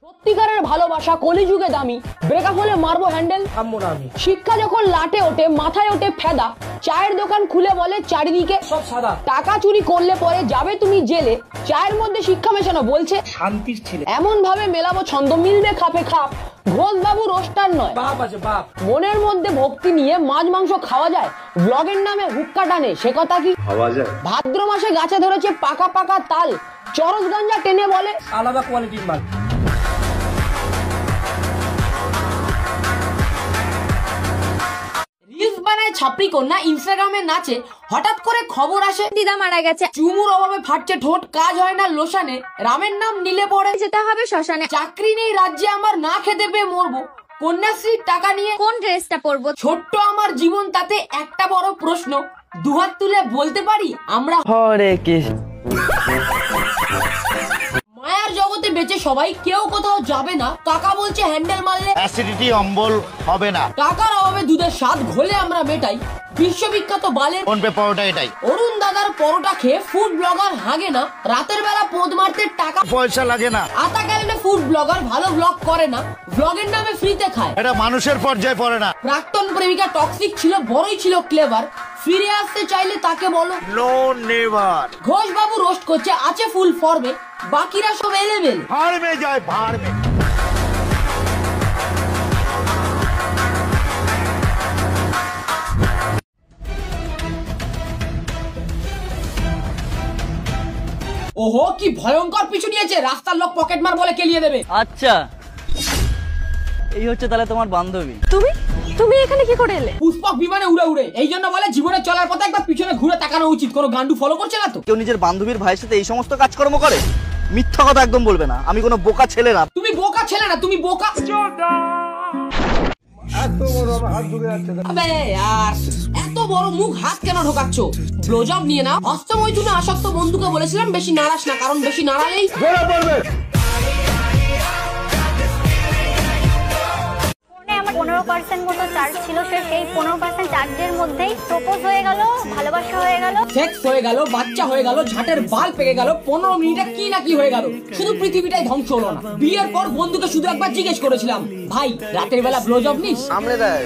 সত্যিকারের ভালোবাসা কলিযুগে দামি, ব্রেকআপ হলে মারবো হ্যান্ডেল। শিক্ষা যখন লাটে ওঠে মাথায় ওঠে ফেদা, চায়ের দোকান খুলে বলে চারিদিকে সব সাদা। টাকা চুরি করলে পরে যাবে তুমি জেলে, চায়ের মধ্যে শিক্ষা মেশানো বলছে শান্তির ছেলে। এমন ভাবে মেলাবো ছন্দ মিলবে খাপে খাপ, ঘোষ বাবু রোস্টার নয় বাপ আছে বাপ। মনের মধ্যে ভক্তি নিয়ে মাছ মাংস খাওয়া যায়, ব্লগের নামে হুক্কা টানে সে কথা কি ভাবা যায়? ভাদ্র মাসে গাছে ধরেছে পাকা পাকা তাল, চরস গাঞ্জা টেনে বলে আলাদা কোয়ালিটির মাল। রিলস বানায় ছাপরি কন্যা, ইনস্টাগ্রামে নাচে, হঠাৎ করে খবর আসে দিদা মারা গেছে। চুমুর অভাবে ফাটছে ঠোঁট, কাজ হয় না লোশানে, রামের নাম নিলে পড়ে যেতে হবে শ্মশানে। চাকরি নেই রাজ্যে আমার, না খেতে পেয়ে মরবো, কন্যাশ্রীর টাকা নিয়ে কোন ড্রেসটা পরবো? ছোট্ট আমার জীবন, তাতে একটা বড় প্রশ্ন, দুহাত তুলে বলতে পারি আমরা হরে কৃষ্ণ। মায়ার জগতে বেঁচে সবাই, কেউ কোথাও যাবে না, কাকা বলছে হ্যান্ডেল মারলে অ্যাসিডিটি অম্বল হবে না। টাকার অভাবে দুধের স্বাদ ঘোলে আমরা মেটাই, বিশ্ববিখ্যাত বালের কোন পে পরোটা এটাই। অরুণ দাদার পরোটা খেয়ে ফুড ব্লগার হাগে না, রাতের বেলা পোদ মারতে টাকা পয়সা লাগে না। আতা ক্যালেন্ডে ফুড ব্লগার ভালো ব্লগ করে না, ব্লগের নামে ফ্রিতে খায়, এটা মানুষের পর্যায়ে পড়ে না। প্রাক্তন প্রেমিকা টক্সিক ছিল, বড়ই ছিল ক্লেভার, ফিরে আসতে চাইলে তাকে বলো নো নেভার। ঘোষ বাবু রোস্ট করছে, আছে ফুল ফর্মে, বাকিরা সব এলেবেল। ভাড় মে যায় ভাড় মে। ওহো কি ভয়ঙ্কর পিছু নিয়েছে, রাস্তার লোক পকেট মার বলে কেলিয়ে দেবে। আচ্ছা, এই হচ্ছে তাহলে তোমার বান্ধবী। তুমি এখানে কি করে এলে? পুষ্পক বিমানে উড়ে উড়ে, এই জন্য বলে জীবনে চলার পথে একবার পিছনে ঘুরে তাকানো উচিত। কোনো গান্ডু ফলো করছে না তো? কেউ নিজের বান্ধবীর ভাইয়ের সাথে এই সমস্ত কাজকর্ম করে? মিথ্যা কথা একদম বলবে না, আমি কোনো বোকা ছেলে না। তুমি বোকা ছেলে না, তুমি বোকা। আবে यार, এত বড় মুখ হাত কেন ঢোকাচ্ছ? ব্লোজব নিয়ে না, হস্তমৈথুনে আসক্ত বন্ধুকে বলেছিলাম বেশি নাড়াস না, কারণ বেশি নাড়ালেই ফোনে আমার 15% মতো চার্জ ছিল, সেই 15% চার্জের মধ্যেই প্রপোজ হয়ে গেল, ভালোবাসা হয়ে গেল, সেক্স হয়ে গেল, বাচ্চা হয়ে গেল, ঝাঁটের বাল পেকে গেল, 15 মিনিটে কি না কি হয়ে গেল, শুধু পৃথিবীটাই ধ্বংস হলো না। বিয়ের পর বন্ধুকে শুধু একবার জিজ্ঞেস করেছিলাম, ভাই রাতের বেলা ব্লোজব নিস? আমলে দেয়।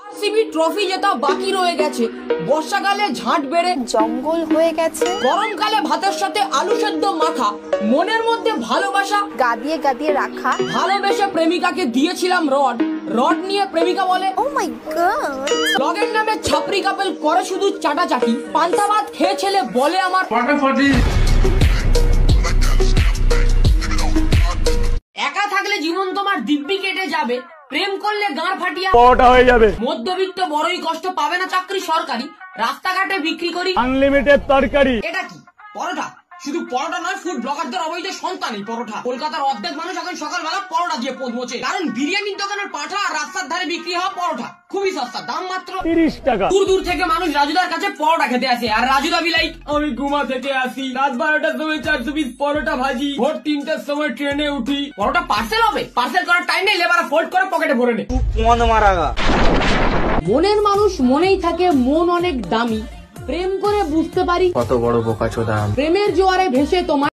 আরসিবি ট্রফি জেতা বাকি রয়ে গেছে, বর্ষাকালে ঝাঁট বেড়ে জঙ্গল হয়ে গেছে, গরমকালে ভাতের সাথে আলু সেদ্ধ মাখা, মনের মধ্যে ভালোবাসা গাদিয়ে গাদিয়ে রাখা। ভালোবেসে প্রেমিকাকে দিয়েছিলাম রড, রড নিয়ে প্রেমিকা বলে ও মাই গড। ব্লগের নামে ছাপরি কাপেল করে শুধু চাটাচাটি, পান্তা ভাত খেয়ে ছেলে বলে আমার একা থাকলে জীবন তোমার দিব্যি কেটে যাবে, প্রেম করলে গাঁড় ফাটিয়া পরোটা হয়ে যাবে। মধ্যবিত্ত বড়ই কষ্ট পাবে না চাকরি সরকারি, রাস্তাঘাটে বিক্রি করি আনলিমিটেড তরকারি। এটা কি পরোটা? শুধু পরোটা নয়, ফুড ব্লগারদের অবৈধ সন্তানই পরোটা। কলকাতার অর্ধেক মানুষ এখন সকালবেলা পরোটা দিয়ে পোদ মোছে, কারণ বিরিয়ানির দোকানের পাঠা আর রাস্তার ধারে বিক্রি হওয়া পরোটা খুবই সস্তা, দাম মাত্র 30 টাকা। দূর দূর থেকে মানুষ রাজুদার কাছে পরোটা খেতে আসে, আর রাজুদা বিলাই আমি ঘুমা থেকে আসি, রাত 12টার সময় 400 পিস পরোটা ভাজি, ভোর 3টার সময় ট্রেনে উঠি। পরোটা পার্সেল হবে? পার্সেল করার টাইম নেই, লেবারা ফোল্ড করে পকেটে ভরে নে। মনের মানুষ মনেই থাকে, মন অনেক দামি, প্রেম করে বুঝতে পারি কত বড় বোকাচোদা। প্রেমের জোয়ারে ভেসে তোমার